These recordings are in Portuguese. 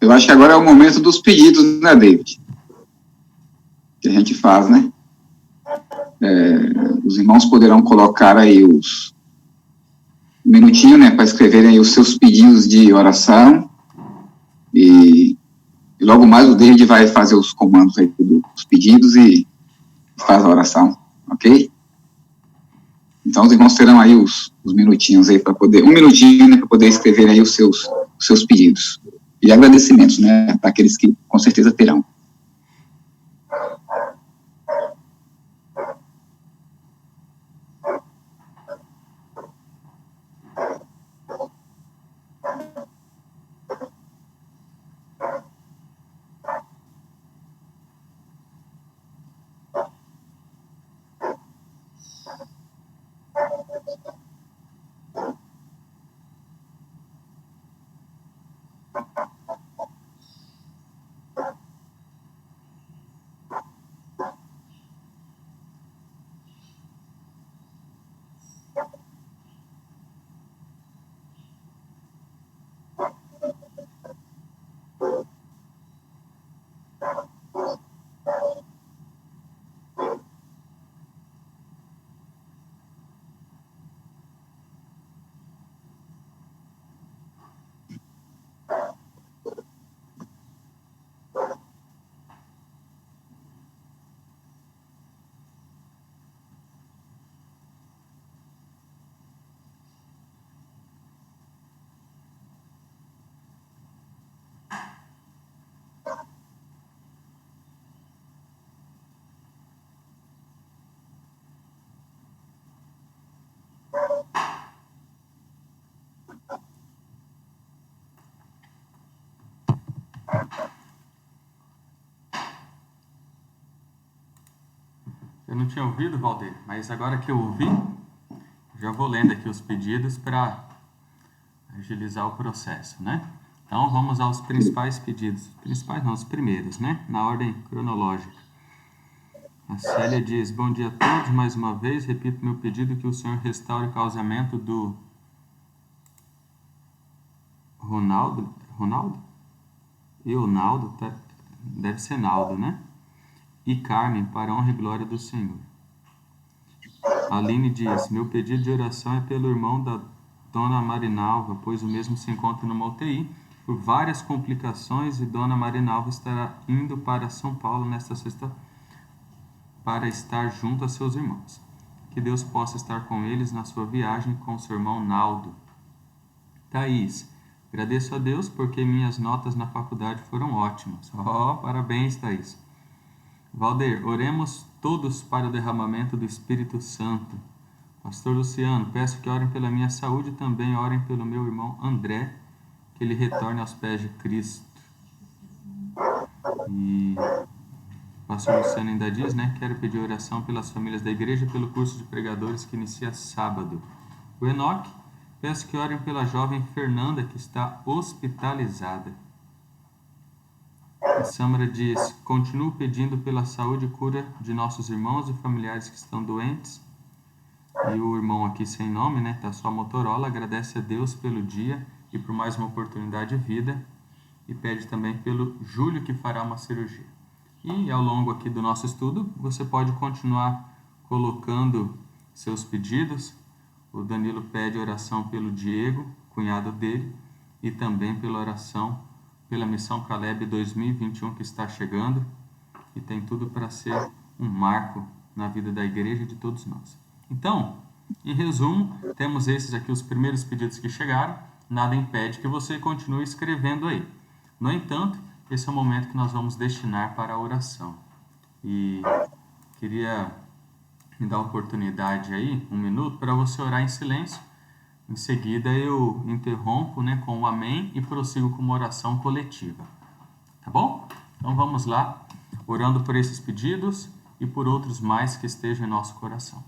Eu acho que agora é o momento dos pedidos, né, David? Que a gente faz, né? Os irmãos poderão colocar aí um minutinho, né, para escreverem aí os seus pedidos de oração e logo mais o David vai fazer os comandos aí dos pedidos e faz a oração, ok? Então os irmãos terão aí os minutinhos aí para poder, um minutinho, né, para poder escrever aí os seus pedidos e agradecimentos, né, para aqueles que com certeza terão. Eu não tinha ouvido, Valdir, mas agora que eu ouvi, já vou lendo aqui os pedidos para agilizar o processo, né? Então vamos aos principais pedidos. Principais não, os primeiros, né? Na ordem cronológica. A Célia diz: bom dia a todos, mais uma vez, repito meu pedido que o Senhor restaure o casamento do Ronaldo? Eunaldo? Deve ser Naldo, né? E Carmen, para a honra e glória do Senhor. A Aline diz: meu pedido de oração é pelo irmão da Dona Marinalva, pois o mesmo se encontra numa UTI por várias complicações e Dona Marinalva estará indo para São Paulo nesta sexta para estar junto a seus irmãos. Que Deus possa estar com eles na sua viagem com seu irmão Naldo. Thaís: agradeço a Deus porque minhas notas na faculdade foram ótimas. Parabéns, Thaís. Valdir: oremos todos para o derramamento do Espírito Santo. Pastor Luciano: peço que orem pela minha saúde e também orem pelo meu irmão André, que ele retorne aos pés de Cristo. E Pastor Luciano ainda diz, né? Quero pedir oração pelas famílias da igreja e pelo curso de pregadores que inicia sábado. O Enoque: peço que orem pela jovem Fernanda, que está hospitalizada. A Samara diz: continuo pedindo pela saúde e cura de nossos irmãos e familiares que estão doentes. E o irmão aqui sem nome, né? Tá só Motorola, agradece a Deus pelo dia e por mais uma oportunidade de vida. E pede também pelo Júlio, que fará uma cirurgia. E ao longo aqui do nosso estudo, você pode continuar colocando seus pedidos. O Danilo pede oração pelo Diego, cunhado dele, e também pela oração pela Missão Caleb 2021 que está chegando e tem tudo para ser um marco na vida da igreja e de todos nós. Então, em resumo, temos esses aqui os primeiros pedidos que chegaram. Nada impede que você continue escrevendo aí. No entanto, esse é o momento que nós vamos destinar para a oração. E queria me dar a oportunidade aí, um minuto, para você orar em silêncio. Em seguida eu interrompo, né, com um amém e prossigo com uma oração coletiva. Tá bom? Então vamos lá, orando por esses pedidos e por outros mais que estejam em nosso coração.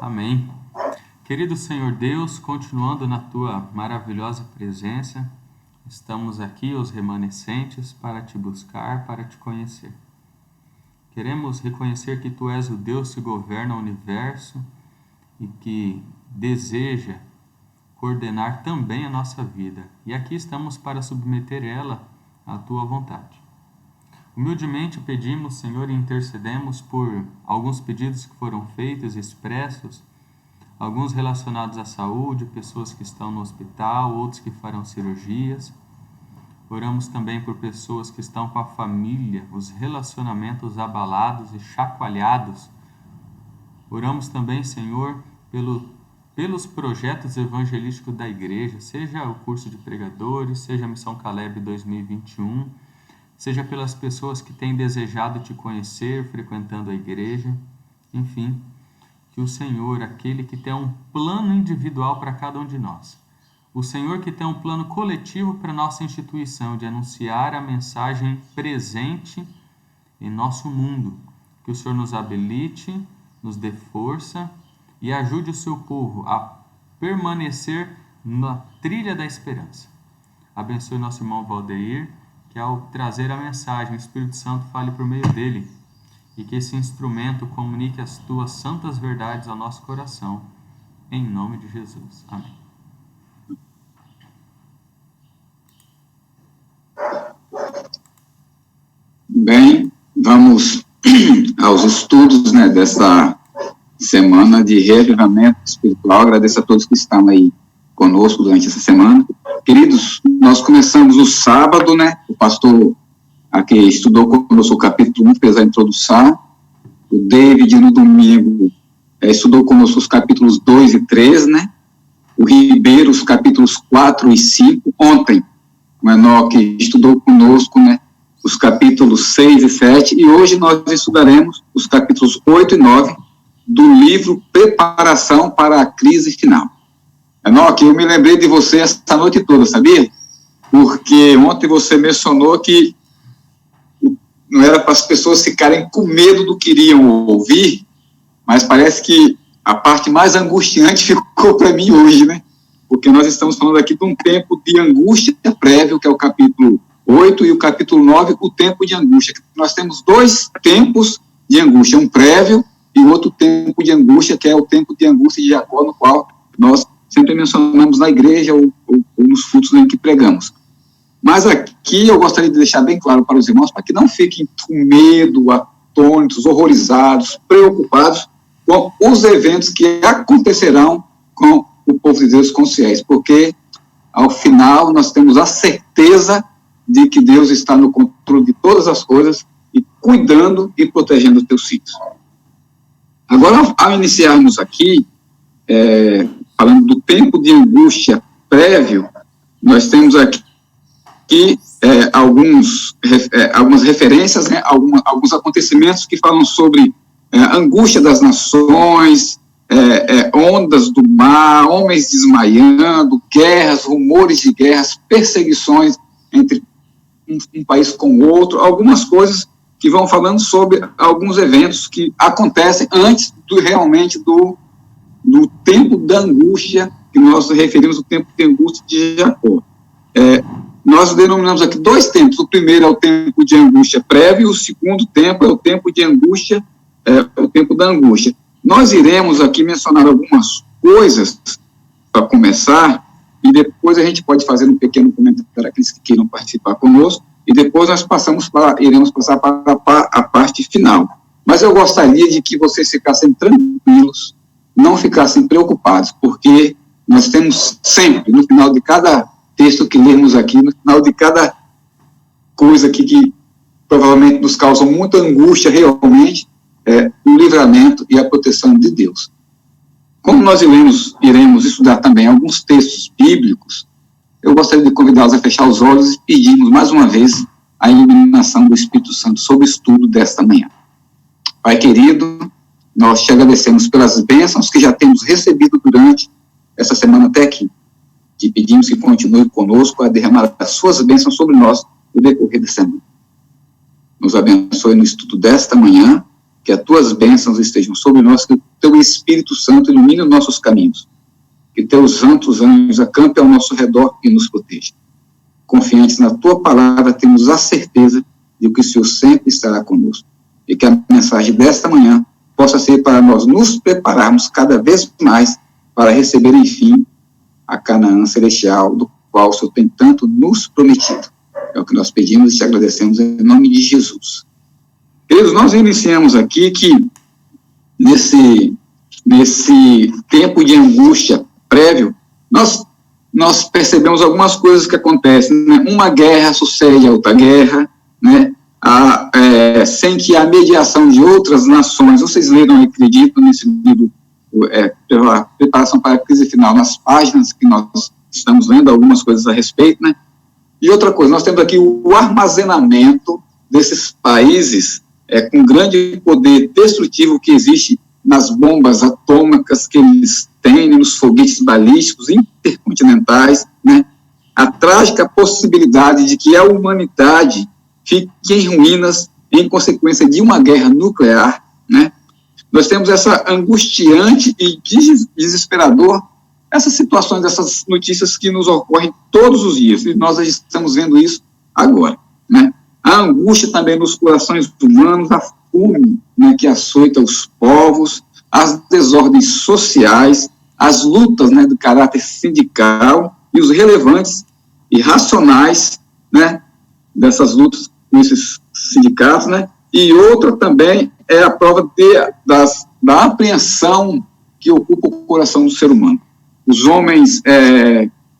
Amém. Querido Senhor Deus, continuando na Tua maravilhosa presença, estamos aqui, os remanescentes, para Te buscar, para Te conhecer. Queremos reconhecer que Tu és o Deus que governa o universo e que deseja coordenar também a nossa vida. E aqui estamos para submeter ela à Tua vontade. Humildemente pedimos, Senhor, e intercedemos por alguns pedidos que foram feitos e expressos, alguns relacionados à saúde, pessoas que estão no hospital, outros que farão cirurgias. Oramos também por pessoas que estão com a família, os relacionamentos abalados e chacoalhados. Oramos também, Senhor, pelos projetos evangelísticos da igreja, seja o curso de pregadores, seja a Missão Caleb 2021, seja pelas pessoas que têm desejado Te conhecer, frequentando a igreja, enfim, que o Senhor, aquele que tem um plano individual para cada um de nós, o Senhor que tem um plano coletivo para a nossa instituição, de anunciar a mensagem presente em nosso mundo, que o Senhor nos habilite, nos dê força e ajude o Seu povo a permanecer na trilha da esperança. Abençoe nosso irmão Valdeir, que ao trazer a mensagem, o Espírito Santo fale por meio dele e que esse instrumento comunique as Tuas santas verdades ao nosso coração, em nome de Jesus. Amém. Bem, vamos aos estudos, dessa semana de reavivamento espiritual. Agradeço a todos que estão aí conosco durante essa semana. Queridos, nós começamos no sábado, o pastor aqui estudou conosco o capítulo 1, fez a introdução. O David, no domingo, estudou conosco os capítulos 2 e 3, O Ribeiro, os capítulos 4 e 5. Ontem, o Enoque estudou conosco, os capítulos 6 e 7. E hoje nós estudaremos os capítulos 8 e 9 do livro Preparação para a Crise Final. Enoque, eu me lembrei de você essa noite toda, sabia? Porque ontem você mencionou que não era para as pessoas ficarem com medo do que iriam ouvir, mas parece que a parte mais angustiante ficou para mim hoje, Porque nós estamos falando aqui de um tempo de angústia prévio, que é o capítulo 8, e o capítulo 9, o tempo de angústia. Nós temos dois tempos de angústia, um prévio e o outro tempo de angústia, que é o tempo de angústia de Jacó, no qual nós sempre mencionamos na igreja ou nos frutos em que pregamos. Mas aqui eu gostaria de deixar bem claro para os irmãos, para que não fiquem com medo, atônitos, horrorizados, preocupados com os eventos que acontecerão com o povo de Deus, com os fiéis, porque ao final nós temos a certeza de que Deus está no controle de todas as coisas e cuidando e protegendo os teus filhos. Agora, ao iniciarmos aqui, falando do tempo de angústia prévio, nós temos aqui algumas referências, alguns acontecimentos que falam sobre angústia das nações, ondas do mar, homens desmaiando, guerras, rumores de guerras, perseguições entre um país com o outro, algumas coisas que vão falando sobre alguns eventos que acontecem antes realmente do tempo da angústia, que nós referimos o tempo de angústia de Jacó. Nós denominamos aqui dois tempos. O primeiro é o tempo de angústia prévio, o segundo tempo é o tempo de angústia, o tempo da angústia. Nós iremos aqui mencionar algumas coisas para começar, e depois a gente pode fazer um pequeno comentário para aqueles que queiram participar conosco, e depois nós iremos passar para a parte final. Mas eu gostaria de que vocês ficassem tranquilos, não ficassem preocupados, porque nós temos sempre, no final de cada texto que lemos aqui, no final de cada coisa aqui que provavelmente nos causa muita angústia realmente, o livramento e a proteção de Deus. Como nós iremos estudar também alguns textos bíblicos, eu gostaria de convidá-los a fechar os olhos e pedirmos mais uma vez a iluminação do Espírito Santo sobre o estudo desta manhã. Pai querido, nós te agradecemos pelas bênçãos que já temos recebido durante essa semana até aqui. Te pedimos que continue conosco a derramar as suas bênçãos sobre nós no decorrer da semana. Nos abençoe no estudo desta manhã, que as tuas bênçãos estejam sobre nós, que o teu Espírito Santo ilumine os nossos caminhos, que teus santos anjos acampem ao nosso redor e nos protejam. Confiantes na tua palavra, temos a certeza de que o Senhor sempre estará conosco, e que a mensagem desta manhã possa ser para nós nos prepararmos cada vez mais para receber, enfim, a Canaã celestial, do qual o Senhor tem tanto nos prometido. É o que nós pedimos e te agradecemos em nome de Jesus. Queridos, nós iniciamos aqui que nesse tempo de angústia prévio, nós percebemos algumas coisas que acontecem, né? Uma guerra sucede a outra guerra, né? Sem que a mediação de outras nações, vocês leram, acredito, nesse livro, pela Preparação para a Crise Final, nas páginas que nós estamos lendo algumas coisas a respeito, né? E outra coisa, nós temos aqui o armazenamento desses países com grande poder destrutivo que existe nas bombas atômicas que eles têm, nos foguetes balísticos intercontinentais, né? A trágica possibilidade de que a humanidade fique em ruínas em consequência de uma guerra nuclear, né? Nós temos essa angustiante e desesperador, essas situações, essas notícias que nos ocorrem todos os dias, e nós estamos vendo isso agora, né? A angústia também nos corações humanos, a fome, né, que açoita os povos, as desordens sociais, as lutas, né, do caráter sindical e os relevantes e racionais, né, dessas lutas com esses sindicatos, né? E outra também é a prova da apreensão que ocupa o coração do ser humano. Os homens,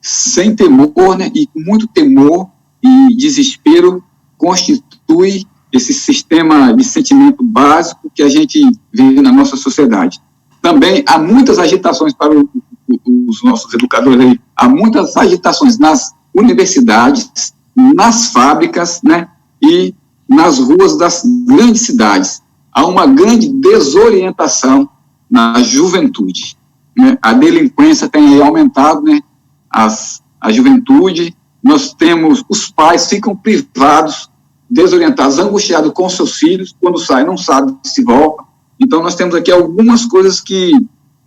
sem temor, né, e com muito temor e desespero, constitui esse sistema de sentimento básico que a gente vê na nossa sociedade. Também há muitas agitações para os nossos educadores aí, há muitas agitações nas universidades, nas fábricas, né, e nas ruas das grandes cidades. Há uma grande desorientação na juventude, né? A delinquência tem aumentado, né? A juventude, nós temos, os pais ficam privados, desorientados, angustiados com seus filhos, quando saem não sabem se volta. Então nós temos aqui algumas coisas que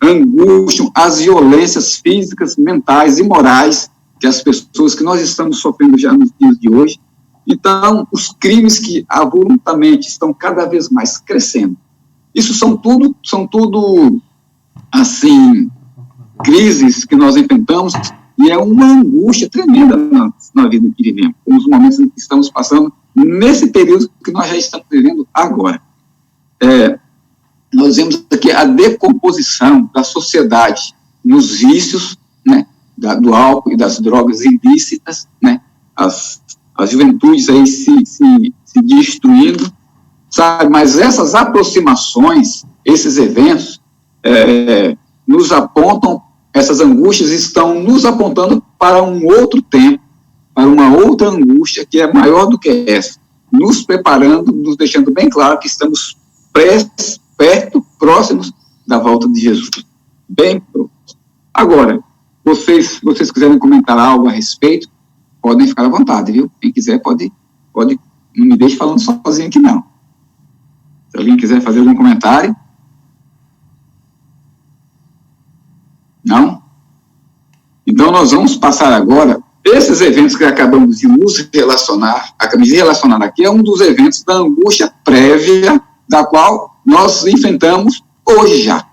angustiam, as violências físicas, mentais e morais que as pessoas que nós estamos sofrendo já nos dias de hoje. Então, os crimes que voluntariamente estão cada vez mais crescendo. Isso são tudo, assim, crises que nós enfrentamos, e é uma angústia tremenda na vida que vivemos, nos momentos em que estamos passando, nesse período que nós já estamos vivendo agora. Nós vemos aqui a decomposição da sociedade nos vícios, né, do álcool e das drogas ilícitas, né, as juventudes aí se destruindo, sabe? Mas essas aproximações, esses eventos, nos apontam, essas angústias estão nos apontando para um outro tempo, para uma outra angústia que é maior do que essa, nos preparando, nos deixando bem claro que estamos perto, próximos da volta de Jesus. Bem próximos. Agora, se vocês quiserem comentar algo a respeito, podem ficar à vontade, viu? Quem quiser pode, não me deixe falando sozinho aqui, não. Se alguém quiser fazer algum comentário. Não? Então, nós vamos passar agora, esses eventos que acabamos de nos relacionar, aqui, é um dos eventos da angústia prévia, da qual nós enfrentamos hoje já.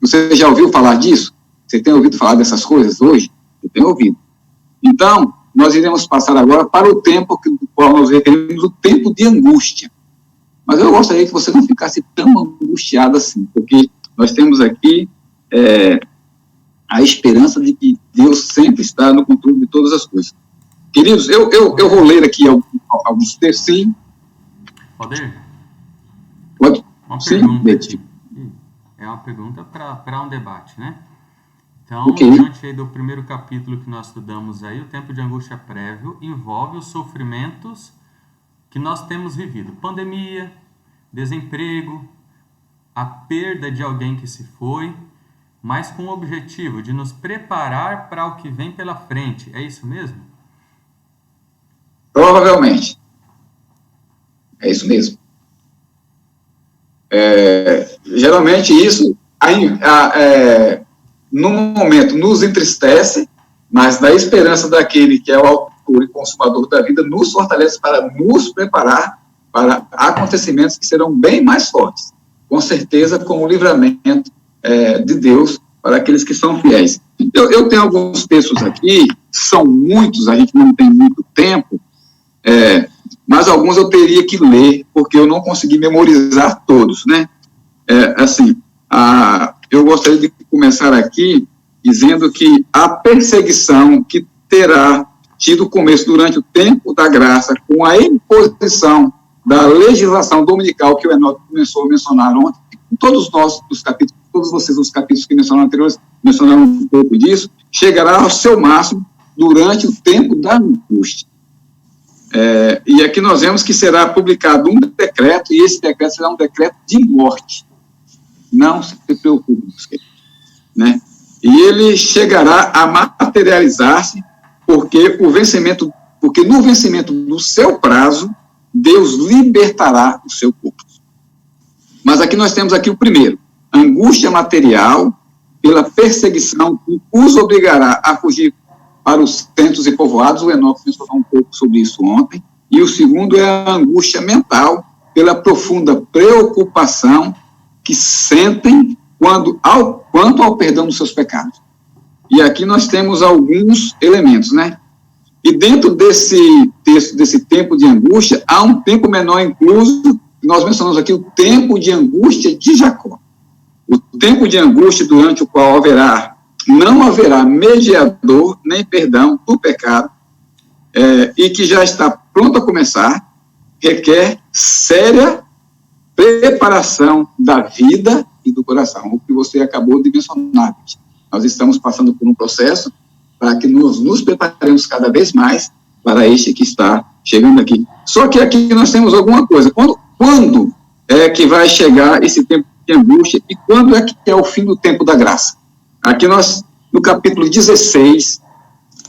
Você já ouviu falar disso? Você tem ouvido falar dessas coisas hoje? Eu tenho ouvido. Então, nós iremos passar agora para o tempo que qual nós referimos, o tempo de angústia. Mas eu gostaria que você não ficasse tão angustiado assim, porque nós temos aqui a esperança de que Deus sempre está no controle de todas as coisas. Queridos, eu vou ler aqui alguns textos, sim. Pode ir? Pode? Uma sim, pergunta. É uma pergunta para um debate, né? Então, okay. Diante aí do primeiro capítulo que nós estudamos aí, o tempo de angústia prévio envolve os sofrimentos que nós temos vivido. Pandemia, desemprego, a perda de alguém que se foi, mas com o objetivo de nos preparar para o que vem pela frente. É isso mesmo? Provavelmente. É isso mesmo. Geralmente isso no momento nos entristece, mas da esperança daquele que é o autor e consumador da vida, nos fortalece para nos preparar para acontecimentos que serão bem mais fortes, com certeza com o livramento de Deus para aqueles que são fiéis. Eu tenho alguns textos aqui, são muitos, a gente não tem muito tempo, mas alguns eu teria que ler, porque eu não consegui memorizar todos, né? Eu gostaria de começar aqui dizendo que a perseguição que terá tido começo durante o tempo da graça, com a imposição da legislação dominical que o Enoque começou a mencionar ontem, todos vocês os capítulos que mencionaram anteriores, mencionaram um pouco disso, chegará ao seu máximo durante o tempo da angústia. E aqui nós vemos que será publicado um decreto, e esse decreto será um decreto de morte. Não se preocupe, né? E ele chegará a materializar-se, porque no vencimento do seu prazo, Deus libertará o seu corpo. Mas aqui nós temos aqui o primeiro, angústia material pela perseguição que os obrigará a fugir para os centros e povoados. O Enoque mencionou um pouco sobre isso ontem. E o segundo é a angústia mental pela profunda preocupação que sentem quanto ao perdão dos seus pecados. E aqui nós temos alguns elementos, né? E dentro desse texto, desse tempo de angústia, há um tempo menor incluso, nós mencionamos aqui o tempo de angústia de Jacó. O tempo de angústia durante o qual não haverá mediador nem perdão do pecado, e que já está pronto a começar, requer séria preparação da vida e do coração, o que você acabou de mencionar. Nós estamos passando por um processo para que nos preparemos cada vez mais para este que está chegando aqui. Só que aqui nós temos alguma coisa. Quando é que vai chegar esse tempo de angústia e quando é que é o fim do tempo da graça? Aqui nós, no capítulo 16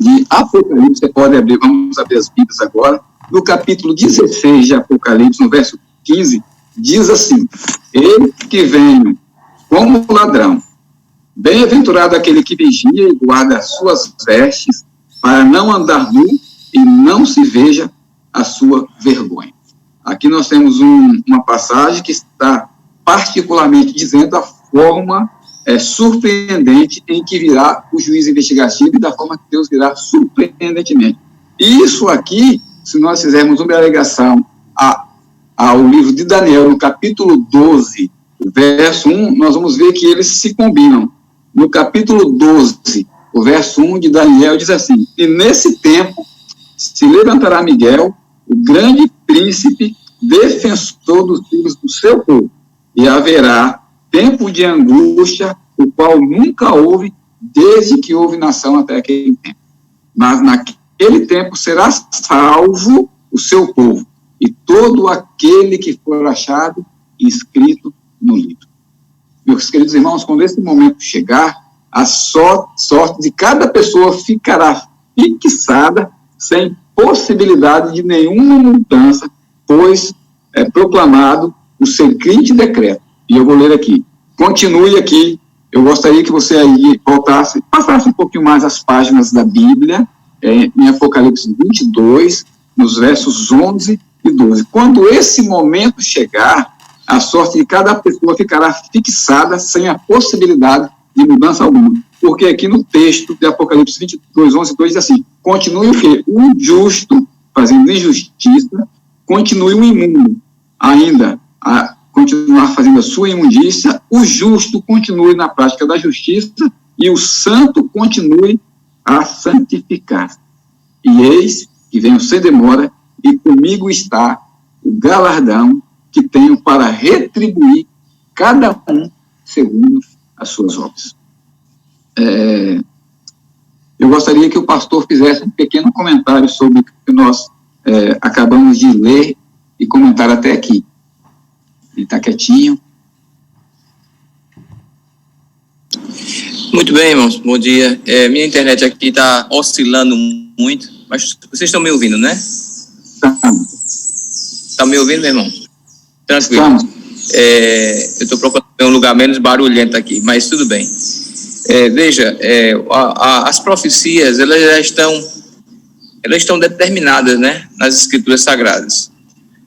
de Apocalipse, você pode abrir, vamos abrir as Bíblias agora, no capítulo 16 de Apocalipse, no verso 15, diz assim: ele que vem como ladrão, bem-aventurado aquele que vigia e guarda as suas vestes, para não andar nu e não se veja a sua vergonha. Aqui nós temos uma passagem que está particularmente dizendo a forma surpreendente em que virá o juízo investigativo e da forma que Deus virá surpreendentemente. Isso aqui, se nós fizermos uma alegação ao livro de Daniel, no capítulo 12, verso 1, nós vamos ver que eles se combinam. No capítulo 12, o verso 1 de Daniel diz assim: e nesse tempo se levantará Miguel, o grande príncipe, defensor dos filhos do seu povo, e haverá tempo de angústia, o qual nunca houve, desde que houve nação até aquele tempo. Mas naquele tempo será salvo o seu povo, e todo aquele que for achado inscrito no livro. Meus queridos irmãos, quando esse momento chegar, a sorte de cada pessoa ficará fixada, sem possibilidade de nenhuma mudança, pois é proclamado o seguinte decreto. E eu vou ler aqui. Continue aqui. Eu gostaria que você aí passasse um pouquinho mais as páginas da Bíblia, em Apocalipse 22, nos versos 11 e 12. Quando esse momento chegar, a sorte de cada pessoa ficará fixada, sem a possibilidade de mudança alguma. Porque aqui no texto de Apocalipse 22, 11 e 2 diz assim: continue o quê? O injusto fazendo injustiça, continue o imundo ainda a continuar fazendo a sua imundícia, o justo continue na prática da justiça e o santo continue a santificar. E eis que venho sem demora, e comigo está o galardão que tenho para retribuir cada um segundo as suas obras. Eu gostaria que o pastor fizesse um pequeno comentário sobre o que nós acabamos de ler e comentar até aqui. Ele está quietinho. Muito bem, irmãos. Bom dia. Minha internet aqui está oscilando muito, mas vocês estão me ouvindo, né? Estão me ouvindo, meu irmão? Tranquilo. Eu estou procurando um lugar menos barulhento aqui, mas tudo bem. Veja, as profecias, elas estão determinadas, né, nas Escrituras Sagradas.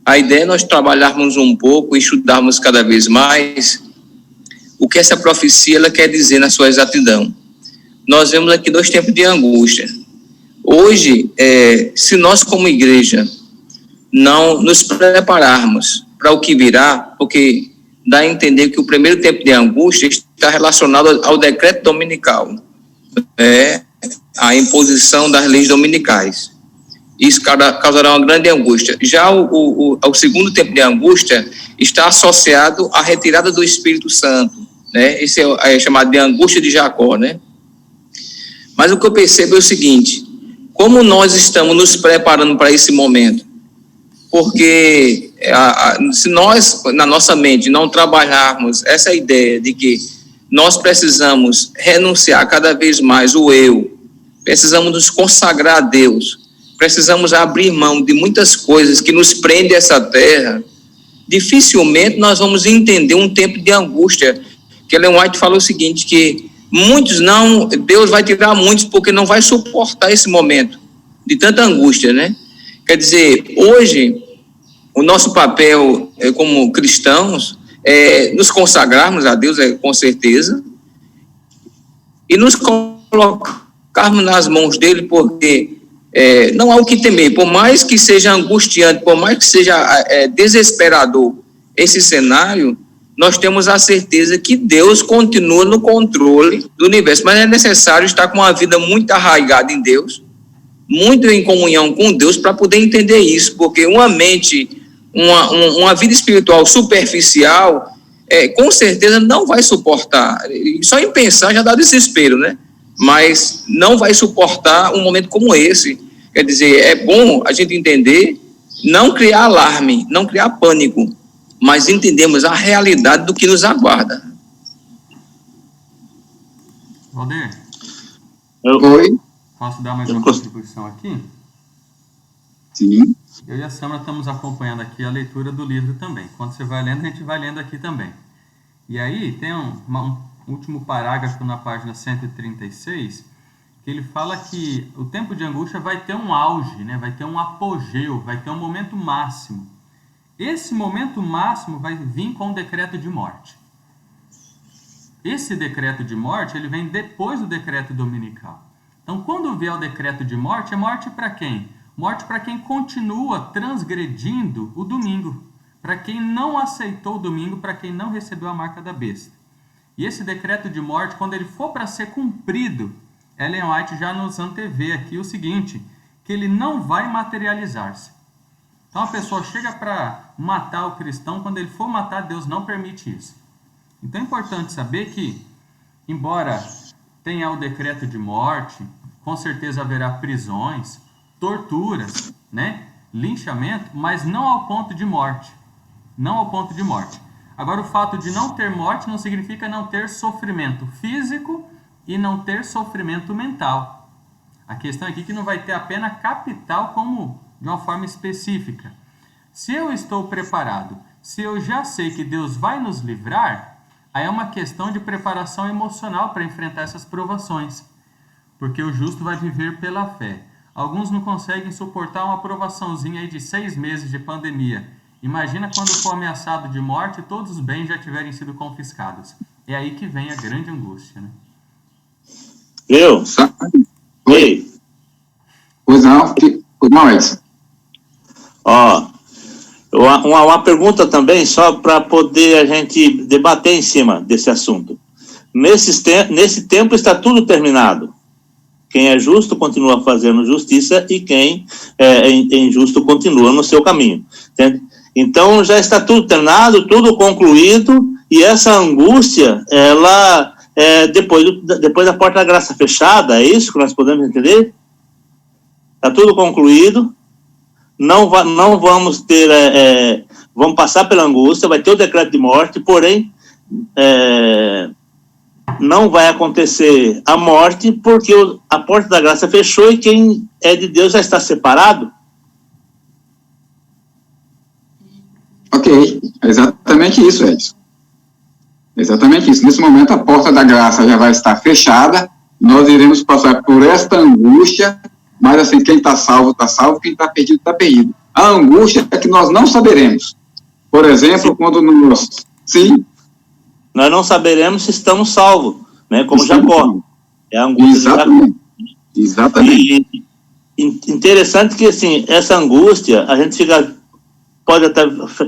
A ideia é nós trabalharmos um pouco e estudarmos cada vez mais o que essa profecia ela quer dizer na sua exatidão. Nós vemos aqui 2 tempos de angústia. Hoje, se nós como igreja não nos prepararmos para o que virá, porque dá a entender que o primeiro tempo de angústia está relacionado ao decreto dominical, a imposição das leis dominicais. Isso causará uma grande angústia. Já o segundo tempo de angústia está associado à retirada do Espírito Santo, né? Esse é chamado de angústia de Jacó, né? Mas o que eu percebo é o seguinte: como nós estamos nos preparando para esse momento? Porque se nós, na nossa mente, não trabalharmos essa ideia de que nós precisamos renunciar cada vez mais o eu, precisamos nos consagrar a Deus, precisamos abrir mão de muitas coisas que nos prendem a essa terra, dificilmente nós vamos entender um tempo de angústia. Que Ellen White falou o seguinte, que Deus vai tirar muitos porque não vai suportar esse momento de tanta angústia, né? Quer dizer, hoje, o nosso papel como cristãos é nos consagrarmos a Deus, com certeza, e nos colocarmos nas mãos dele, porque não há o que temer, por mais que seja angustiante, por mais que seja desesperador esse cenário, nós temos a certeza que Deus continua no controle do universo, mas é necessário estar com uma vida muito arraigada em Deus, muito em comunhão com Deus, para poder entender isso, porque uma mente, uma vida espiritual superficial, com certeza não vai suportar, só em pensar já dá desespero, né? Mas não vai suportar um momento como esse. Quer dizer, é bom a gente entender, não criar alarme, não criar pânico, mas entendemos a realidade do que nos aguarda. Valdir? Oi? Posso dar mais uma contribuição aqui? Sim. Eu e a Samara estamos acompanhando aqui a leitura do livro também. Quando você vai lendo, a gente vai lendo aqui também. E aí tem um último parágrafo na página 136, que ele fala que o tempo de angústia vai ter um auge, né? Vai ter um apogeu, vai ter um momento máximo. Esse momento máximo vai vir com o decreto de morte. Esse decreto de morte, ele vem depois do decreto dominical. Então, quando vier o decreto de morte, é morte para quem? Morte para quem continua transgredindo o domingo, para quem não aceitou o domingo, para quem não recebeu a marca da besta. E esse decreto de morte, quando ele for para ser cumprido, Ellen White já nos antevê aqui o seguinte, que ele não vai materializar-se. Então a pessoa chega para matar o cristão, quando ele for matar, Deus não permite isso. Então é importante saber que, embora tenha o decreto de morte, com certeza haverá prisões, torturas, né? Linchamento, mas não ao ponto de morte. Não ao ponto de morte. Agora, o fato de não ter morte não significa não ter sofrimento físico e não ter sofrimento mental. A questão aqui é que não vai ter a pena capital como de uma forma específica. Se eu estou preparado, se eu já sei que Deus vai nos livrar, aí é uma questão de preparação emocional para enfrentar essas provações. Porque o justo vai viver pela fé. Alguns não conseguem suportar uma provaçãozinha aí de 6 meses de pandemia. Imagina quando for ameaçado de morte e todos os bens já tiverem sido confiscados. É aí que vem a grande angústia, né? Oi. Pois não, Edson. Uma pergunta também, só para poder a gente debater em cima desse assunto. Nesse tempo está tudo terminado. Quem é justo continua fazendo justiça e quem é injusto continua no seu caminho. Entende? Então já está tudo terminado, tudo concluído, e essa angústia, ela depois da porta da graça fechada, é isso que nós podemos entender? Está tudo concluído, não vamos ter, vamos passar pela angústia, vai ter o decreto de morte, porém, não vai acontecer a morte, porque a porta da graça fechou e quem é de Deus já está separado. Ok, Ok, é exatamente isso, Edson. Exatamente isso. Nesse momento, a porta da graça já vai estar fechada, nós iremos passar por esta angústia, mas assim, quem está salvo, quem está perdido, está perdido. A angústia é que nós não saberemos. Por exemplo, quando nós... Sim? Nós não saberemos se estamos salvos, né? Como Jacó. É a angústia. Exatamente. Exatamente. E interessante que, assim, essa angústia, a gente pode até...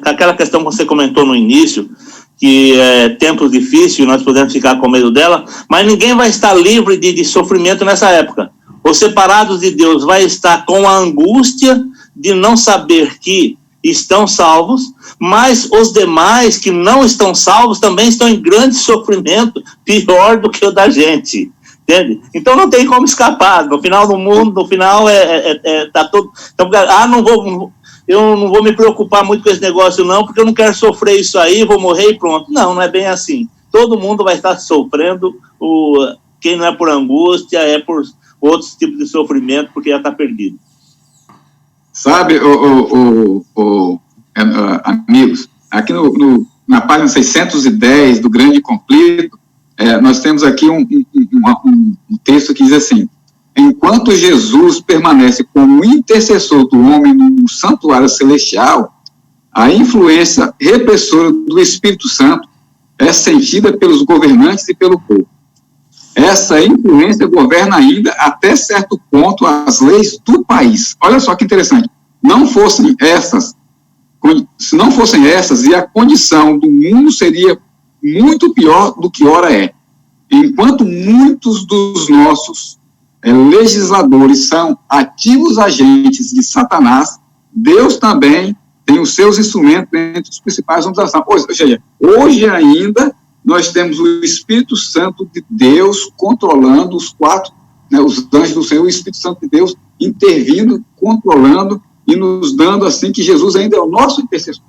Aquela questão que você comentou no início, que é tempos difíceis, nós podemos ficar com medo dela, mas ninguém vai estar livre de sofrimento nessa época. Os separados de Deus vai estar com a angústia de não saber que estão salvos, mas os demais que não estão salvos também estão em grande sofrimento, pior do que o da gente, entende? Então não tem como escapar. No final do mundo, no final tá todo... Então, eu não vou me preocupar muito com esse negócio não, porque eu não quero sofrer isso aí, vou morrer e pronto. Não é bem assim. Todo mundo vai estar sofrendo, quem não é por angústia, é por outros tipos de sofrimento, porque já está perdido. Sabe, amigos, aqui na página 610 do Grande Conflito, nós temos aqui um texto que diz assim: enquanto Jesus permanece como intercessor do homem no santuário celestial, a influência repressora do Espírito Santo é sentida pelos governantes e pelo povo. Essa influência governa ainda, até certo ponto, as leis do país. Olha só que interessante. Se não fossem essas, e a condição do mundo seria muito pior do que ora é. Enquanto muitos dos nossos legisladores são ativos agentes de Satanás, Deus também tem os seus instrumentos entre os principais homens. Ou seja, hoje ainda nós temos o Espírito Santo de Deus controlando os quatro, os anjos do Senhor, o Espírito Santo de Deus intervindo, controlando e nos dando, assim, que Jesus ainda é o nosso intercessor.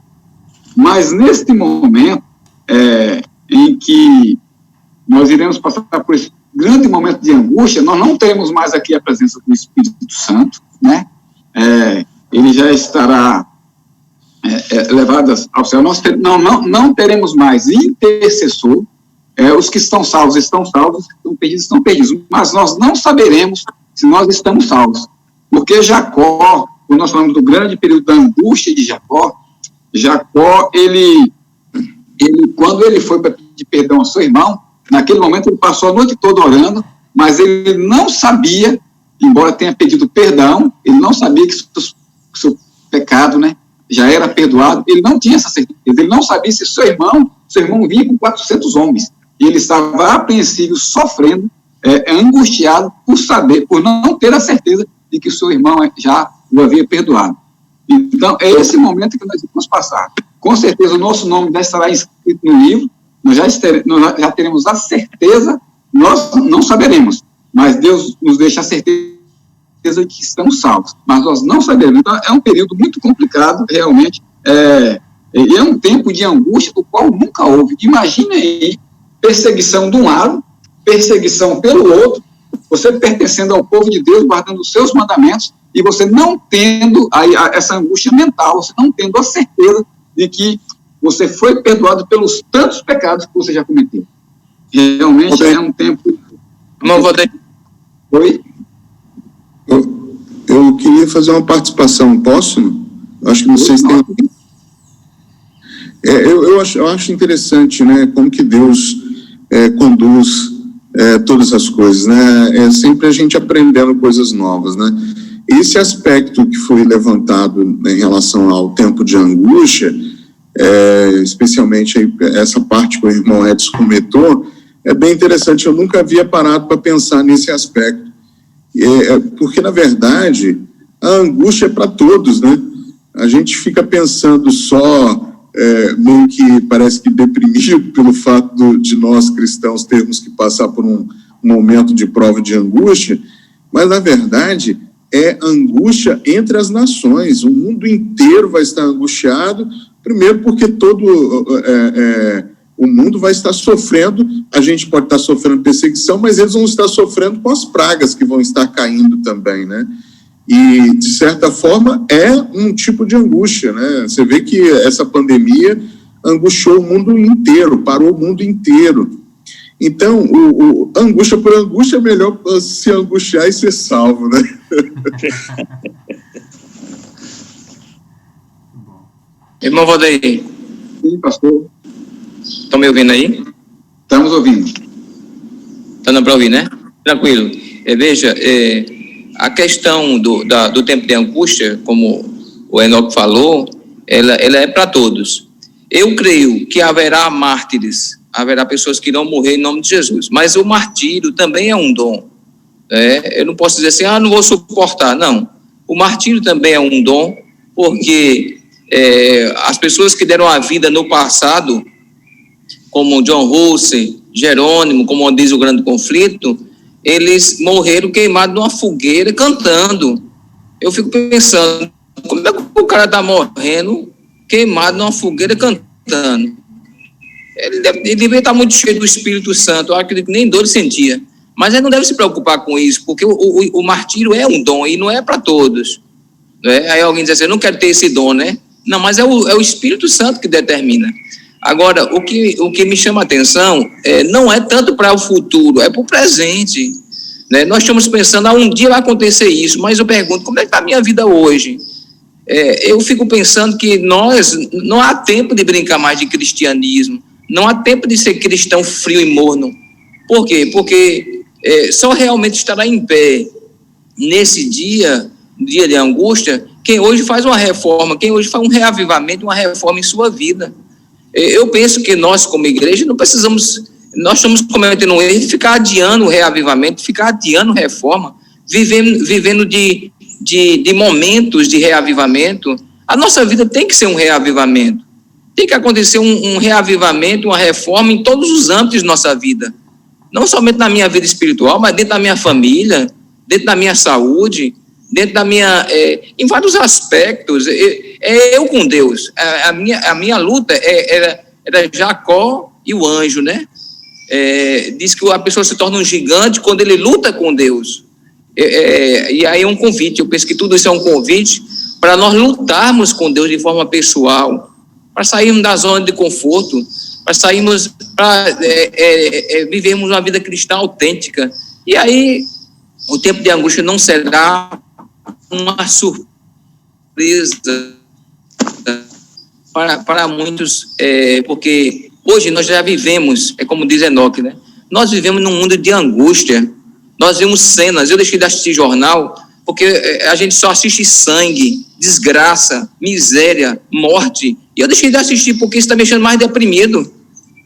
Mas neste momento em que nós iremos passar por esse grande momento de angústia, nós não teremos mais aqui a presença do Espírito Santo, né? Ele já estará levado ao céu. Nós não teremos mais intercessor. Os que estão salvos, os que estão perdidos. Mas nós não saberemos se nós estamos salvos. Porque Jacó, quando nós falamos do grande período da angústia de Jacó, ele quando ele foi para pedir perdão ao seu irmão, naquele momento ele passou a noite toda orando, mas ele não sabia, embora tenha pedido perdão, ele não sabia que seu pecado, né, já era perdoado. Ele não tinha essa certeza, ele não sabia se seu irmão vinha com 400 homens, e ele estava apreensivo, sofrendo, angustiado por não ter a certeza de que o seu irmão já o havia perdoado. Então, é esse momento que nós vamos passar. Com certeza, o nosso nome já estará inscrito no livro, nós já teremos a certeza, nós não saberemos, mas Deus nos deixa a certeza de que estamos salvos, mas nós não saberemos. Então, é um período muito complicado, realmente, e é um tempo de angústia do qual nunca houve. Imagine aí, perseguição de um lado, perseguição pelo outro, você pertencendo ao povo de Deus, guardando os seus mandamentos, e você não tendo essa angústia mental, você não tendo a certeza de que você foi perdoado pelos tantos pecados que você já cometeu. Realmente é um tempo... Não vou ter... Oi? Eu queria fazer uma participação, posso? Acho que não sei se tem... Eu acho interessante, né, como que Deus conduz todas as coisas, né? É sempre a gente aprendendo coisas novas, né? Esse aspecto que foi levantado em relação ao tempo de angústia, especialmente aí, essa parte que o irmão Edson comentou, é bem interessante. Eu nunca havia parado para pensar nesse aspecto, porque, na verdade, a angústia é para todos, né? A gente fica pensando só, meio que parece que deprimido pelo fato de nós cristãos termos que passar por um momento de prova de angústia, mas, na verdade, é angústia entre as nações. O mundo inteiro vai estar angustiado, primeiro porque todo o mundo vai estar sofrendo. A gente pode estar sofrendo perseguição, mas eles vão estar sofrendo com as pragas que vão estar caindo também, né? E, de certa forma, é um tipo de angústia, né? Você vê que essa pandemia angustiou o mundo inteiro, parou o mundo inteiro. Então, angústia por angústia é melhor se angustiar e ser salvo, né? Irmão Valdeir. Sim, pastor. Estão me ouvindo aí? Estamos ouvindo. Está dando para ouvir, né? Tranquilo. Veja, a questão do tempo de angústia, como o Enoque falou, ela é para todos. Eu creio que haverá mártires, haverá pessoas que irão morrer em nome de Jesus, mas o martírio também é um dom. Eu não posso dizer assim, não vou suportar. Não, o martírio também é um dom, porque as pessoas que deram a vida no passado, como John Russell, Jerônimo, como diz o Grande Conflito, eles morreram queimados numa fogueira cantando. Eu fico pensando, como é que o cara está morrendo queimado numa fogueira cantando? Ele deveria estar muito cheio do Espírito Santo, eu acredito que nem dor ele sentia. Mas ele não deve se preocupar com isso, porque o martírio é um dom e não é para todos. Aí alguém diz assim, eu não quero ter esse dom, né? Não, mas é o Espírito Santo que determina. Agora, o que me chama a atenção não é tanto para o futuro, é para o presente. Né? Nós estamos pensando, um dia vai acontecer isso, mas eu pergunto, como é que está a minha vida hoje? Eu fico pensando que não há tempo de brincar mais de cristianismo, não há tempo de ser cristão frio e morno. Por quê? Porque só realmente estará em pé nesse dia de angústia, quem hoje faz uma reforma, quem hoje faz um reavivamento, uma reforma em sua vida. Eu penso que nós, como igreja, não precisamos, nós estamos cometendo um erro de ficar adiando o reavivamento, ficar adiando reforma, vivendo de momentos de reavivamento. A nossa vida tem que ser um reavivamento, tem que acontecer um reavivamento, uma reforma em todos os âmbitos de nossa vida, não somente na minha vida espiritual, mas dentro da minha família, dentro da minha saúde, dentro da minha, em vários aspectos. Eu com Deus, a minha luta era Jacó e o anjo, né? Diz que a pessoa se torna um gigante quando ele luta com Deus. E aí é um convite, eu penso que tudo isso é um convite para nós lutarmos com Deus de forma pessoal, para sairmos da zona de conforto, para sairmos, para vivermos uma vida cristã autêntica. E aí o tempo de angústia não será uma surpresa para muitos, porque hoje nós já vivemos, como diz Enoque, né? Nós vivemos num mundo de angústia, nós vemos cenas, eu deixei de assistir jornal, porque a gente só assiste sangue, desgraça, miséria, morte, e eu deixei de assistir porque isso está me deixando mais deprimido,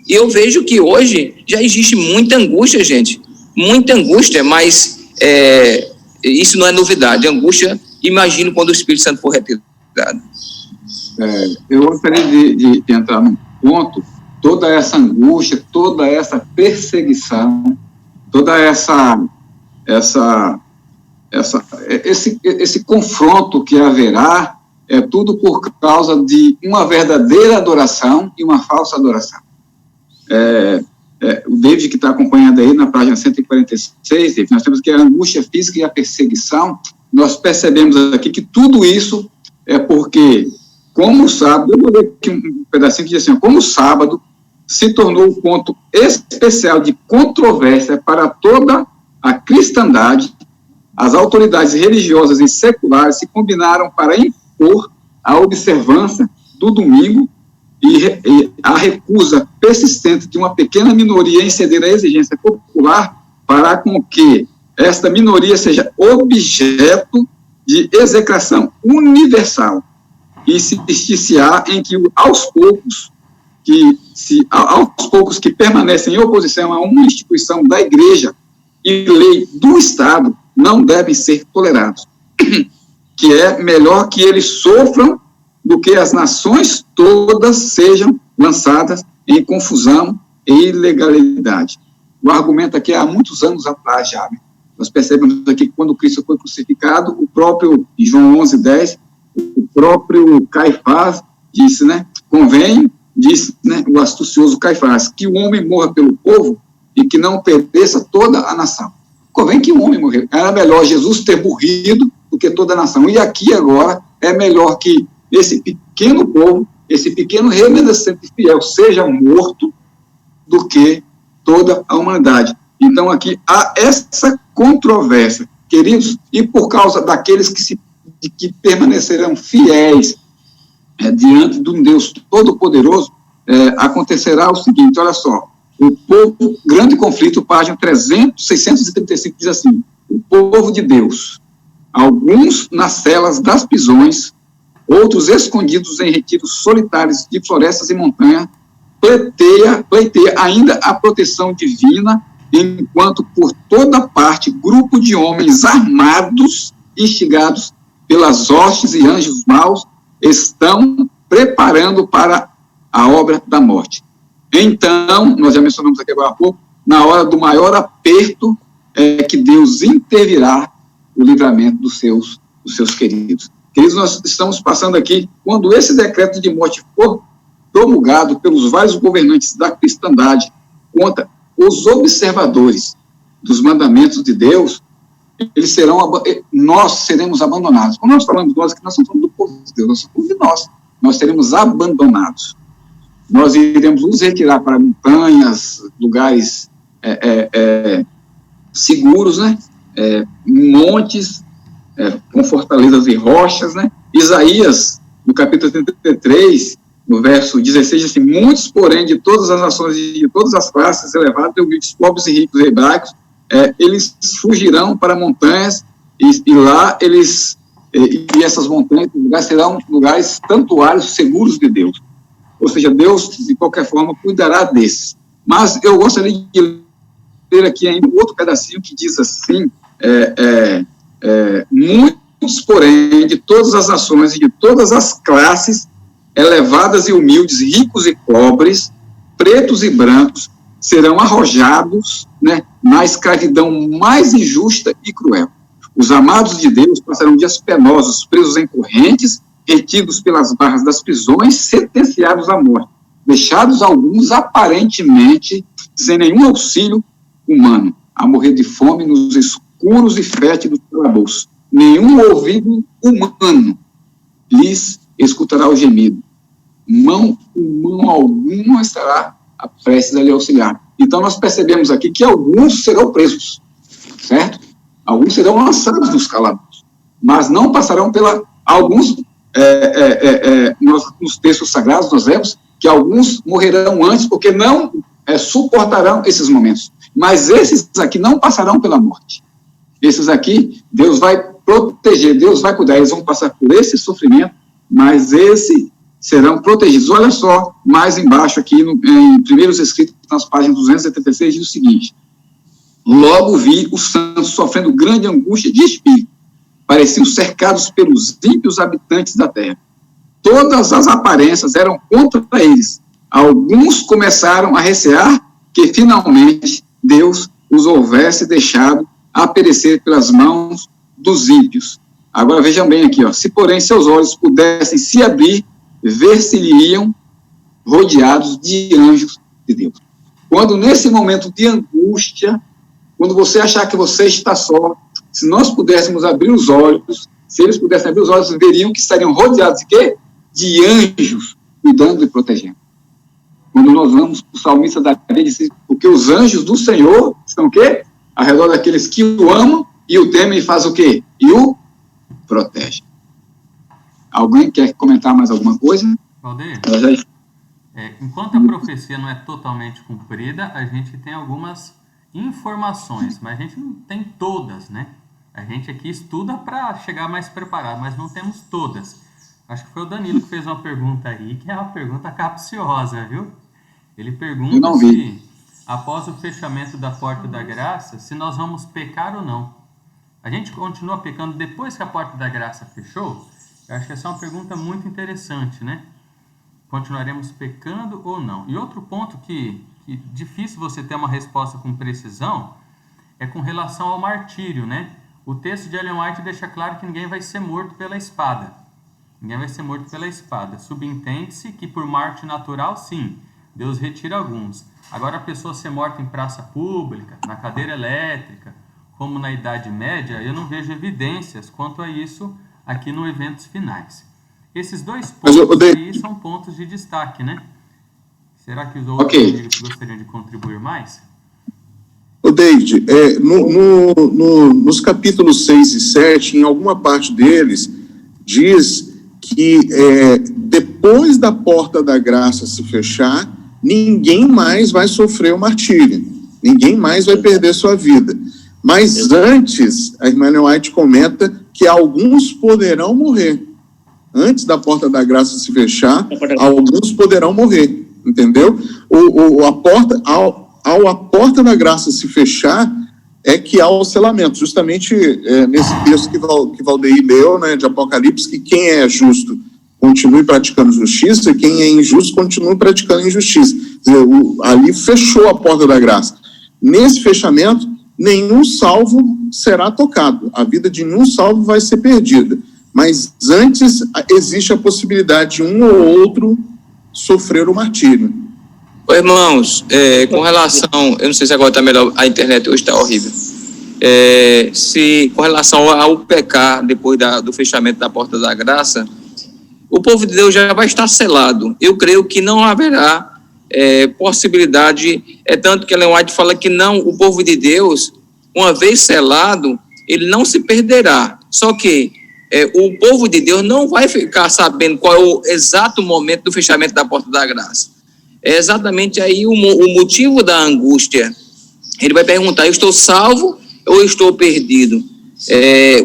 e eu vejo que hoje já existe muita angústia, gente, muita angústia, mas isso não é novidade, angústia, imagino quando o Espírito Santo for retirado. Eu gostaria de entrar num ponto, toda essa angústia, toda essa perseguição, toda esse confronto que haverá, é tudo por causa de uma verdadeira adoração e uma falsa adoração. O David, que está acompanhando aí na página 146, David, nós temos que a angústia física e a perseguição, nós percebemos aqui que tudo isso é porque, como o sábado, eu vou ler aqui um pedacinho que diz assim, como o sábado se tornou um ponto especial de controvérsia para toda a cristandade, as autoridades religiosas e seculares se combinaram para impor a observância do domingo e a recusa persistente de uma pequena minoria em ceder à exigência popular para com que esta minoria seja objeto de execração universal e se justiciar em que aos poucos que permanecem em oposição a uma instituição da igreja e lei do Estado não devem ser tolerados, que é melhor que eles sofram do que as nações todas sejam lançadas em confusão e ilegalidade. O argumento aqui é há muitos anos atrás já, né? Nós percebemos aqui que quando Cristo foi crucificado, o próprio, em João 11:10, o próprio Caifás disse, né, disse, né, o astucioso Caifás, que o homem morra pelo povo e que não pereça toda a nação. Convém que o homem morreu. Era melhor Jesus ter morrido do que toda a nação. E aqui agora é melhor que esse pequeno povo, esse pequeno remanescente fiel seja morto do que toda a humanidade. Então aqui há essa controvérsia, queridos, e por causa daqueles que permanecerão fiéis diante de um Deus Todo-Poderoso, acontecerá o seguinte, olha só, o povo, grande conflito, página 635, diz assim, o povo de Deus, alguns nas celas das prisões, outros escondidos em retiros solitários de florestas e montanhas, pleiteia ainda a proteção divina, enquanto por toda parte grupo de homens armados, instigados pelas hostes e anjos maus, estão preparando para a obra da morte. Então, nós já mencionamos aqui agora há pouco, na hora do maior aperto, é que Deus intervirá o livramento dos seus queridos. Queridos, nós estamos passando aqui, quando esse decreto de morte for promulgado pelos vários governantes da cristandade contra os observadores dos mandamentos de Deus, nós seremos abandonados. Quando nós falamos nós, que nós estamos falando do povo de Deus, nós somos de nós seremos abandonados. Nós iremos nos retirar para montanhas, lugares seguros, né? Montes, com fortalezas e rochas, né? Isaías, no capítulo 33, no verso 16, diz assim, muitos, porém, de todas as nações e de todas as classes elevadas, humildes, pobres e ricos e hebraicos, eles fugirão para montanhas e lá eles, e essas montanhas serão lugares santuários seguros de Deus. Ou seja, Deus, de qualquer forma, cuidará desses. Mas eu gostaria de ler aqui ainda outro pedacinho que diz assim, muitos, porém, de todas as nações e de todas as classes, elevadas e humildes, ricos e pobres, pretos e brancos, serão arrojados, né, na escravidão mais injusta e cruel. Os amados de Deus passarão dias penosos, presos em correntes, retidos pelas barras das prisões, sentenciados à morte, deixados alguns aparentemente sem nenhum auxílio humano, a morrer de fome nos escuros e fétidos calabouços. Nenhum ouvido humano lhes escutará o gemido. Mão alguma estará a prestes a lhe auxiliar. Então, nós percebemos aqui que alguns serão presos, certo? Alguns serão lançados nos calabouços, mas não passarão alguns, nos textos sagrados, nós vemos que alguns morrerão antes, porque não suportarão esses momentos. Mas esses aqui não passarão pela morte. Esses aqui, Deus vai proteger, Deus vai cuidar. Eles vão passar por esse sofrimento, mas serão protegidos. Olha só, mais embaixo aqui, em Primeiros Escritos, nas páginas 276, diz o seguinte, logo vi os santos sofrendo grande angústia de espírito, pareciam cercados pelos ímpios habitantes da terra. Todas as aparências eram contra eles. Alguns começaram a recear que, finalmente, Deus os houvesse deixado a perecer pelas mãos dos ímpios. Agora, vejam bem aqui, se porém seus olhos pudessem se abrir, ver-se-iam rodeados de anjos de Deus. Quando nesse momento de angústia, quando você achar que você está só, se nós pudéssemos abrir os olhos, se eles pudessem abrir os olhos, veriam que estariam rodeados de quê? De anjos, cuidando e protegendo. Quando nós vamos, o salmista Davi disse, porque os anjos do Senhor estão o quê? Ao redor daqueles que o amam e o temem e faz o quê? E o protege. Alguém quer comentar mais alguma coisa? Valdeir, enquanto a profecia não é totalmente cumprida, a gente tem algumas informações, mas a gente não tem todas, né? A gente aqui estuda para chegar mais preparado, mas não temos todas. Acho que foi o Danilo que fez uma pergunta aí, que é uma pergunta capciosa, viu? Ele pergunta se, após o fechamento da porta da graça, se nós vamos pecar ou não. A gente continua pecando depois que a porta da graça fechou? Eu acho que essa é uma pergunta muito interessante, né? Continuaremos pecando ou não? E outro ponto que difícil você ter uma resposta com precisão é com relação ao martírio, né? O texto de Ellen White deixa claro que ninguém vai ser morto pela espada. Ninguém vai ser morto pela espada. Subentende-se que por morte natural, sim, Deus retira alguns. Agora, a pessoa ser morta em praça pública, na cadeira elétrica, como na Idade Média, eu não vejo evidências quanto a isso aqui no Eventos Finais. Esses dois pontos aí são pontos de destaque, né? Será que os outros amigos gostariam de contribuir mais? Ô, David, nos capítulos 6 e 7, em alguma parte deles, diz que depois da porta da graça se fechar, ninguém mais vai sofrer o martírio, ninguém mais vai perder sua vida. Mas antes, a irmã Ellen White comenta que alguns poderão morrer. Antes da porta da graça se fechar, alguns poderão morrer, entendeu? A porta da graça se fechar, é que há o selamento. Justamente nesse texto que Valdeir leu, né, de Apocalipse, que quem é justo continue praticando justiça, e quem é injusto continue praticando injustiça. Quer dizer, ali fechou a porta da graça. Nesse fechamento, nenhum salvo será tocado. A vida de nenhum salvo vai ser perdida. Mas antes existe a possibilidade de um ou outro sofrer o martírio. Ô, irmãos, com relação, eu não sei se agora está melhor, a internet hoje está horrível, com relação ao pecar depois do fechamento da porta da graça, o povo de Deus já vai estar selado. Eu creio que não haverá possibilidade, tanto que Ellen White fala que não, o povo de Deus, uma vez selado, ele não se perderá, só que o povo de Deus não vai ficar sabendo qual é o exato momento do fechamento da porta da graça. É exatamente aí o motivo da angústia. Ele vai perguntar, eu estou salvo ou eu estou perdido?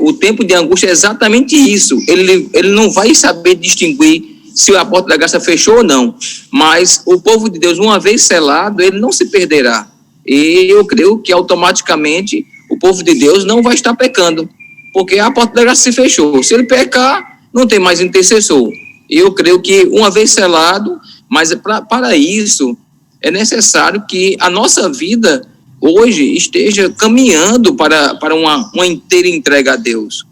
O tempo de angústia é exatamente isso. Ele não vai saber distinguir se a porta da graça fechou ou não. Mas o povo de Deus, uma vez selado, ele não se perderá. E eu creio que automaticamente o povo de Deus não vai estar pecando, porque a porta da graça se fechou. Se ele pecar, não tem mais intercessor. E eu creio que uma vez selado, mas para isso é necessário que a nossa vida hoje esteja caminhando para uma inteira entrega a Deus.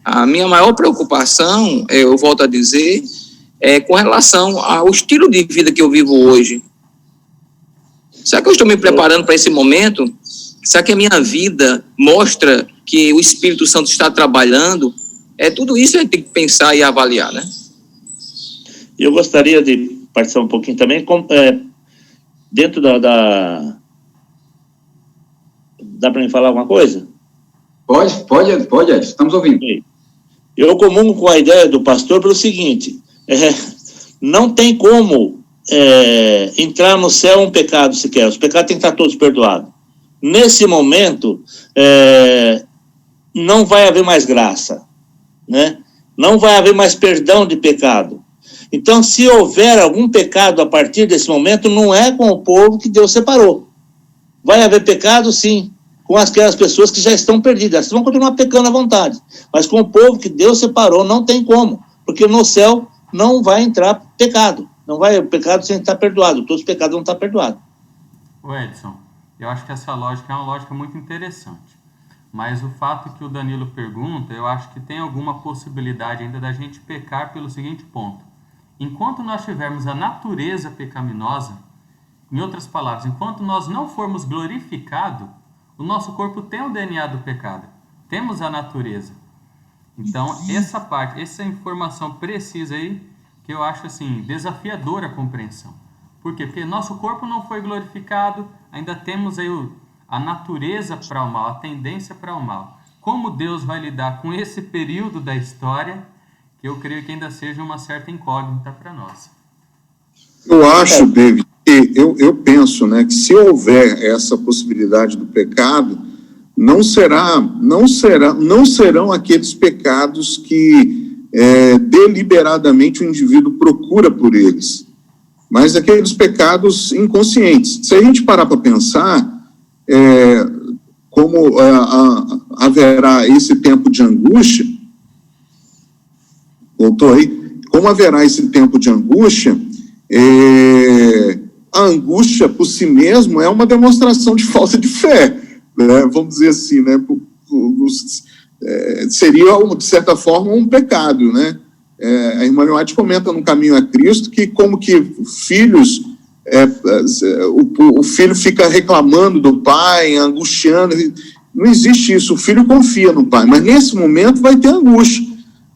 A minha maior preocupação, eu volto a dizer, é com relação ao estilo de vida que eu vivo hoje. Será que eu estou me preparando para esse momento? Será que a minha vida mostra que o Espírito Santo está trabalhando? Tudo isso a gente tem que pensar e avaliar, né? Eu gostaria de participar um pouquinho também, dentro dá para me falar alguma coisa? Pode, estamos ouvindo. Eu comungo com a ideia do pastor pelo seguinte, não tem como entrar no céu um pecado sequer, os pecados têm que estar todos perdoados. Nesse momento, não vai haver mais graça, né? Não vai haver mais perdão de pecado. Então, se houver algum pecado a partir desse momento, não é com o povo que Deus separou. Vai haver pecado, sim, com aquelas pessoas que já estão perdidas. Elas vão continuar pecando à vontade. Mas com o povo que Deus separou, não tem como. Porque no céu não vai entrar pecado. Não vai o pecado sem estar perdoado. Todos os pecados vão estar perdoados. O Edson, eu acho que essa lógica é uma lógica muito interessante. Mas o fato que o Danilo pergunta, eu acho que tem alguma possibilidade ainda da gente pecar pelo seguinte ponto. Enquanto nós tivermos a natureza pecaminosa, em outras palavras, enquanto nós não formos glorificados, o nosso corpo tem o DNA do pecado, temos a natureza. Então, essa informação precisa aí, que eu acho assim, desafiadora a compreensão. Por quê? Porque nosso corpo não foi glorificado, ainda temos aí a natureza para o mal, a tendência para o mal. Como Deus vai lidar com esse período da história, que eu creio que ainda seja uma certa incógnita para nós. Eu acho, David, que eu penso, né, que se houver essa possibilidade do pecado, não serão aqueles pecados que deliberadamente o indivíduo procura por eles, mas aqueles pecados inconscientes. Se a gente parar para pensar, como haverá esse tempo de angústia, voltou aí? Como haverá esse tempo de angústia, a angústia por si mesmo é uma demonstração de falta de fé, né? Vamos dizer assim, né? Seria, de certa forma, um pecado, né? A irmã White comenta no Caminho a Cristo que como que filhos, o filho fica reclamando do pai, angustiando, não existe isso, o filho confia no pai, mas nesse momento vai ter angústia.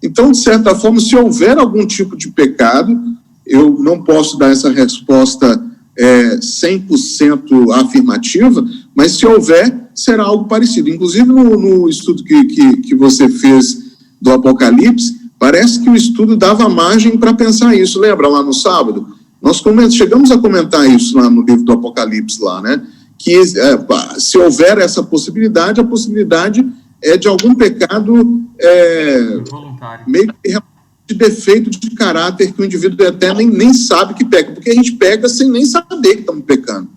Então, de certa forma, se houver algum tipo de pecado, eu não posso dar essa resposta 100% afirmativa, mas se houver, será algo parecido. Inclusive, no estudo que você fez do Apocalipse, parece que o estudo dava margem para pensar isso. Lembra lá no sábado? Nós chegamos a comentar isso lá no livro do Apocalipse, lá, né? Que se houver essa possibilidade, a possibilidade é de algum pecado meio que de defeito de caráter que o indivíduo até nem sabe que peca, porque a gente peca sem nem saber que estamos pecando.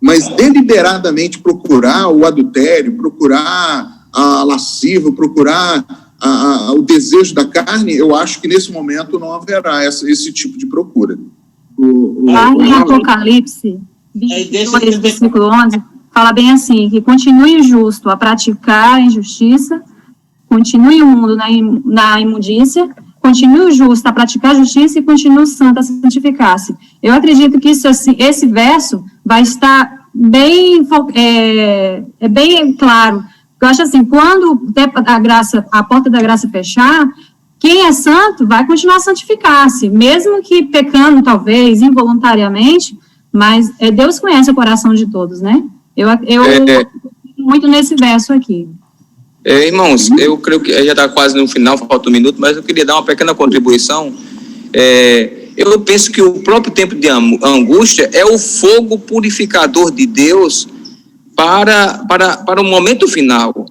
Mas deliberadamente procurar o adultério, procurar a lasciva, procurar o desejo da carne, eu acho que nesse momento não haverá esse tipo de procura. Lá em Apocalipse 22, versículo 11, fala bem assim, que continue o justo a praticar a injustiça, continue o mundo na imundícia, continue o justo a praticar a justiça e continue o santo a santificar-se. Eu acredito que isso, assim, esse verso vai estar bem, bem claro. Eu acho assim, quando a porta da graça fechar, quem é santo vai continuar a santificar-se, mesmo que pecando, talvez, involuntariamente, mas Deus conhece o coração de todos, né? Eu muito nesse verso aqui. Irmãos, eu creio que já está quase no final, falta um minuto, mas eu queria dar uma pequena contribuição. Eu penso que o próprio tempo de angústia é o fogo purificador de Deus para o momento final.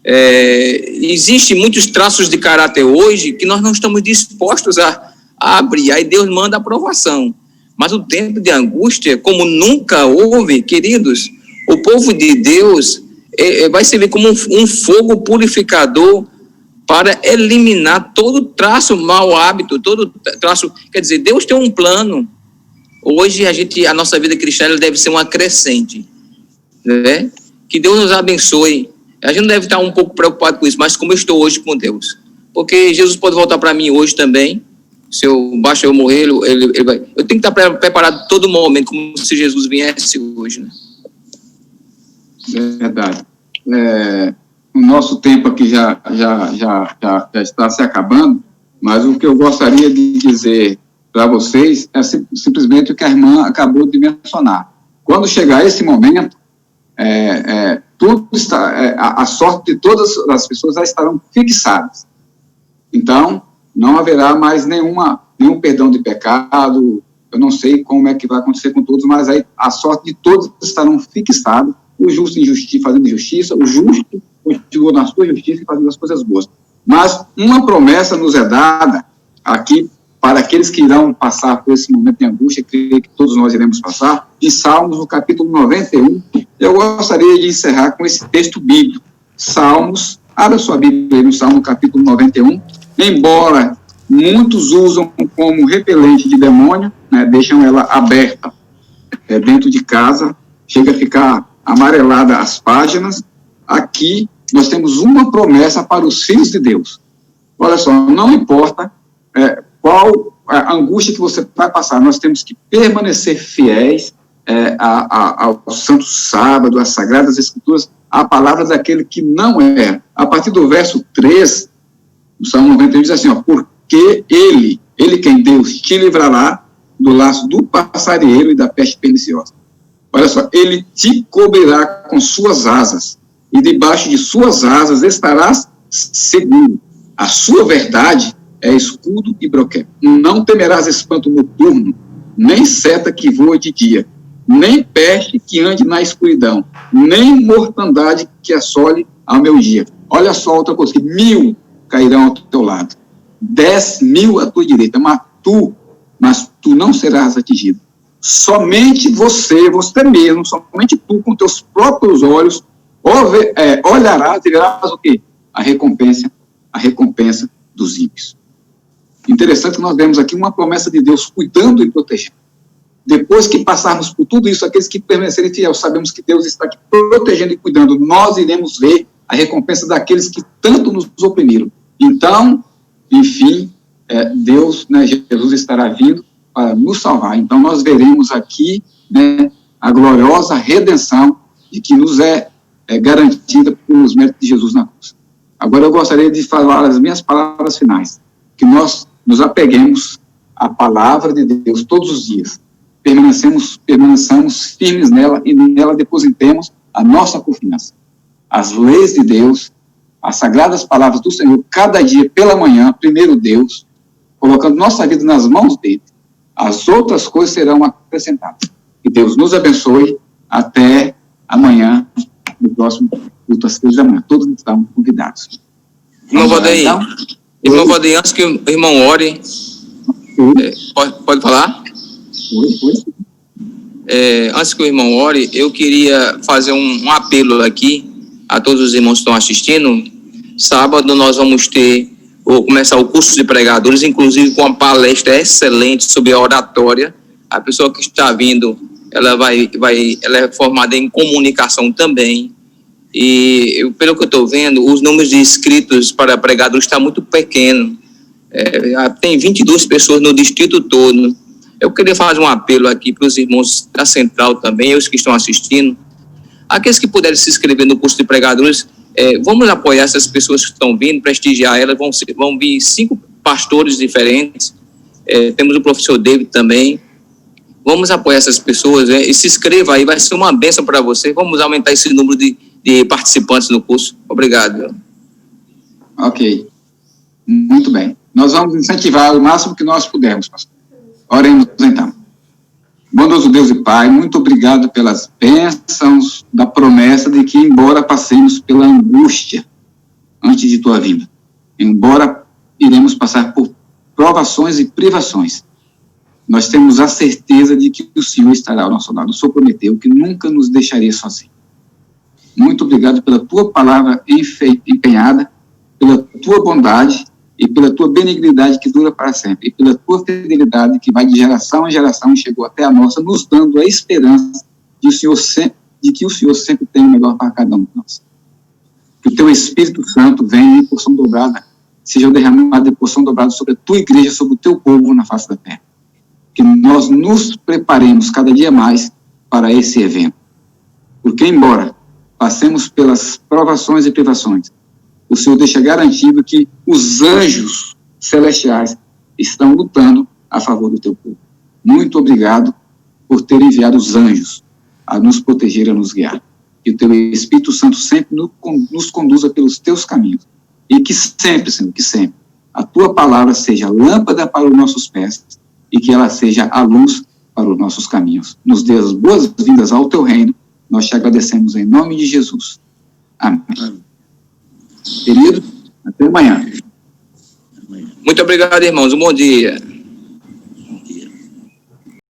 Existem muitos traços de caráter hoje que nós não estamos dispostos a abrir, aí Deus manda aprovação. Mas o tempo de angústia, como nunca houve, queridos, o povo de Deus vai servir como um fogo purificador para eliminar todo traço, mau hábito, todo traço. Quer dizer, Deus tem um plano. Hoje a nossa vida cristã deve ser uma crescente, né? Que Deus nos abençoe. A gente não deve estar um pouco preocupado com isso, mas como eu estou hoje com Deus. Porque Jesus pode voltar para mim hoje também. Se eu morrer, ele vai. Eu tenho que estar preparado todo momento, como se Jesus viesse hoje, né? Verdade. O nosso tempo aqui já está se acabando, mas o que eu gostaria de dizer para vocês é simplesmente o que a irmã acabou de mencionar. Quando chegar esse momento, tudo está, a sorte de todas as pessoas já estarão fixadas. Então, não haverá mais nenhum perdão de pecado. Eu não sei como é que vai acontecer com todos, mas aí a sorte de todos estarão fixados. O justo fazendo justiça, o justo continua na sua justiça e fazendo as coisas boas. Mas uma promessa nos é dada aqui para aqueles que irão passar por esse momento de angústia, creio que todos nós iremos passar, em Salmos, no capítulo 91. Eu gostaria de encerrar com esse texto bíblico. Salmos, abra sua Bíblia no Salmo, capítulo 91. Embora muitos usam como repelente de demônio, né, deixam ela aberta dentro de casa, chega a ficar amarelada as páginas. Aqui nós temos uma promessa para os filhos de Deus. Olha só, não importa qual a angústia que você vai passar, nós temos que permanecer fiéis ao Santo Sábado, às Sagradas Escrituras, à palavra daquele que não é. A partir do verso 3, o Salmo 91 diz assim, porque ele quem Deus te livrará do laço do passarinheiro e da peste perniciosa. Olha só, ele te cobrirá com suas asas, e debaixo de suas asas estarás seguro. A sua verdade é escudo e broquel. Não temerás espanto noturno, nem seta que voe de dia, nem peste que ande na escuridão, nem mortandade que assole ao meu dia. Olha só outra coisa, que 1.000 cairão ao teu lado, 10.000 à tua direita, mas tu não serás atingido. Somente você mesmo, somente tu, com teus próprios olhos, olharás e verás o quê? A recompensa dos ímpios. Interessante que nós vemos aqui uma promessa de Deus cuidando e protegendo. Depois que passarmos por tudo isso, aqueles que permanecerem fiéis, sabemos que Deus está aqui protegendo e cuidando. Nós iremos ver a recompensa daqueles que tanto nos oprimiram. Então, enfim, Deus, né, Jesus estará vindo para nos salvar. Então, nós veremos aqui, né, a gloriosa redenção de que nos é garantida pelos méritos de Jesus na cruz. Agora eu gostaria de falar as minhas palavras finais, que nós nos apeguemos à palavra de Deus todos os dias, permaneçamos firmes nela e nela depositemos a nossa confiança. As leis de Deus, as sagradas palavras do Senhor, cada dia pela manhã, primeiro Deus, colocando nossa vida nas mãos dele, as outras coisas serão acrescentadas. Que Deus nos abençoe até amanhã, no próximo culto às 6 da manhã. Todos estão convidados. Irmão Valdeir, antes que o irmão ore, pode falar? Antes que o irmão ore, eu queria fazer um apelo aqui a todos os irmãos que estão assistindo. Sábado nós vamos começar o curso de pregadores, inclusive com uma palestra excelente sobre a oratória. A pessoa que está vindo, ela é formada em comunicação também. E pelo que eu estou vendo, os números de inscritos para pregadores está muito pequeno. Tem 22 pessoas no distrito todo. Eu queria fazer um apelo aqui para os irmãos da Central também, os que estão assistindo. Aqueles que puderem se inscrever no curso de pregadores, vamos apoiar essas pessoas que estão vindo, prestigiar elas. Vão vir 5 pastores diferentes. Temos o professor David também. Vamos apoiar essas pessoas, e se inscreva aí, vai ser uma bênção para você. Vamos aumentar esse número de participantes no curso. Obrigado. Ok. Muito bem. Nós vamos incentivar o máximo que nós pudermos, pastor. Oremos então. Bondoso Deus e Pai, muito obrigado pelas bênçãos da promessa de que, embora passemos pela angústia antes de tua vinda, embora iremos passar por provações e privações, nós temos a certeza de que o Senhor estará ao nosso lado. O Senhor prometeu que nunca nos deixaria sozinhos. Muito obrigado pela tua palavra empenhada, pela tua bondade e pela tua benignidade que dura para sempre, e pela tua fidelidade que vai de geração em geração e chegou até a nossa, nos dando a esperança de que o Senhor sempre tem o melhor para cada um de nós. Que o teu Espírito Santo venha em porção dobrada, seja derramado em porção dobrada sobre a tua igreja, sobre o teu povo na face da terra. Que nós nos preparemos cada dia mais para esse evento. Porque, embora passemos pelas provações e privações, o Senhor deixa garantido que os anjos celestiais estão lutando a favor do teu povo. Muito obrigado por ter enviado os anjos a nos proteger e a nos guiar. Que o teu Espírito Santo sempre nos conduza pelos teus caminhos. E que sempre, Senhor, que sempre, a tua palavra seja lâmpada para os nossos pés e que ela seja a luz para os nossos caminhos. Nos dê as boas-vindas ao teu reino. Nós te agradecemos em nome de Jesus. Amém. Querido, até amanhã. Muito obrigado, irmãos. Um bom dia.